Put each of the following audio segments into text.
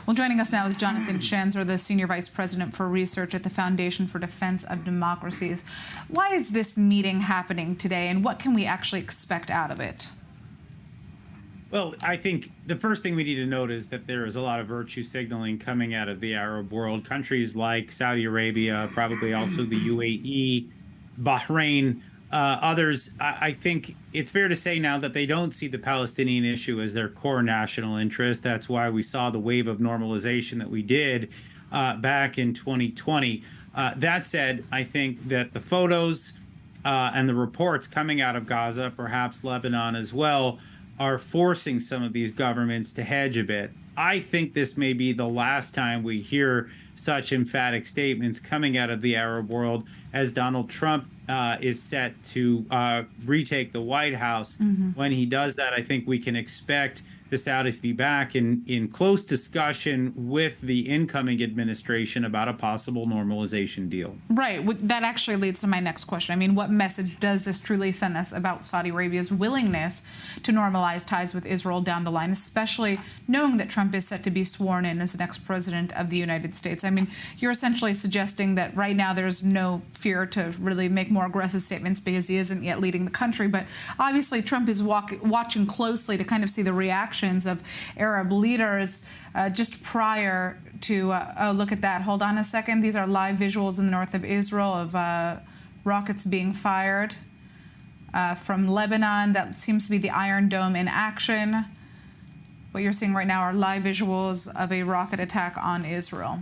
Well, joining us now is Jonathan Schanzer, the Senior Vice President for Research at the Foundation for Defense of Democracies. Why is this meeting happening today, and what can we actually expect out of it? Well, I think the first thing we need to note is that there is a lot of virtue signaling coming out of the Arab world. Countries like Saudi Arabia, probably also the UAE, Bahrain, others. I think it's fair to say now that they don't see the Palestinian issue as their core national interest. That's why we saw the wave of normalization that we did back in 2020. That said, I think that the photos and the reports coming out of Gaza, perhaps Lebanon as well, are forcing some of these governments to hedge a bit. I think this may be the last time we hear such emphatic statements coming out of the Arab world as Donald Trump is set to retake the White House. When he does that, I think we can expect the Saudis to be back in close discussion with the incoming administration about a possible normalization deal. Right. That actually leads to my next question. I mean, what message does this truly send us about Saudi Arabia's willingness to normalize ties with Israel down the line, especially knowing that Trump is set to be sworn in as the next president of the United States? I mean, you're essentially suggesting that right now there's no fear to really make more aggressive statements because he isn't yet leading the country. But obviously, Trump is watching closely to kind of see the reaction of Arab leaders just prior to, oh, look at that. Hold on a second. These are live visuals in the north of Israel of rockets being fired from Lebanon. That seems to be the Iron Dome in action. What you're seeing right now are live visuals of a rocket attack on Israel.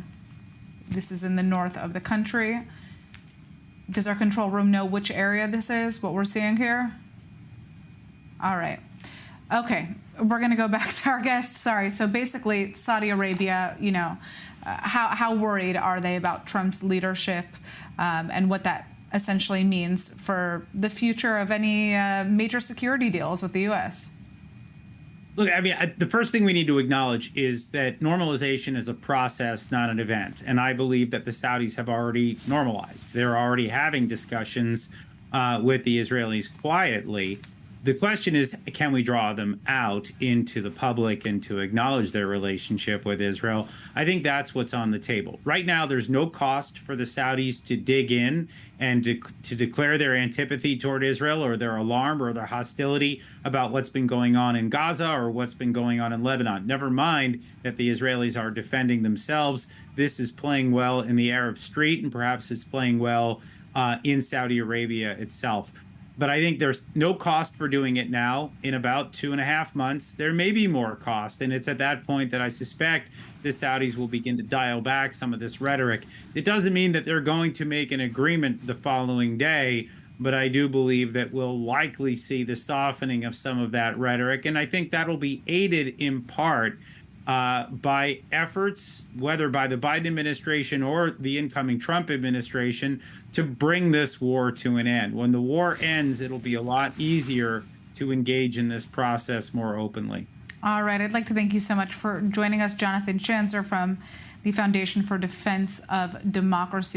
This is in the north of the country. Does our control room know which area this is, what we're seeing here? All right. Okay, we're going to go back to our guest. Sorry. So basically, Saudi Arabia, you know, how worried are they about Trump's leadership and what that essentially means for the future of any major security deals with the U.S.? Look, I mean, the first thing we need to acknowledge is that normalization is a process, not an event. And I believe that the Saudis have already normalized. They're already having discussions with the Israelis quietly. The question is, can we draw them out into the public and to acknowledge their relationship with Israel? I think that's what's on the table. Right now, there's no cost for the Saudis to dig in and to declare their antipathy toward Israel or their alarm or their hostility about what's been going on in Gaza or what's been going on in Lebanon. Never mind that the Israelis are defending themselves. This is playing well in the Arab street, and perhaps it's playing well in Saudi Arabia itself. But I think there's no cost for doing it now. In about 2.5 months, there may be more cost. And it's at that point that I suspect the Saudis will begin to dial back some of this rhetoric. It doesn't mean that they're going to make an agreement the following day, but I do believe that we'll likely see the softening of some of that rhetoric. And I think that'll be aided in part by efforts, whether by the Biden administration or the incoming Trump administration, to bring this war to an end. When the war ends, it'll be a lot easier to engage in this process more openly. All right. I'd like to thank you so much for joining us, Jonathan Schanzer from the Foundation for Defense of Democracy.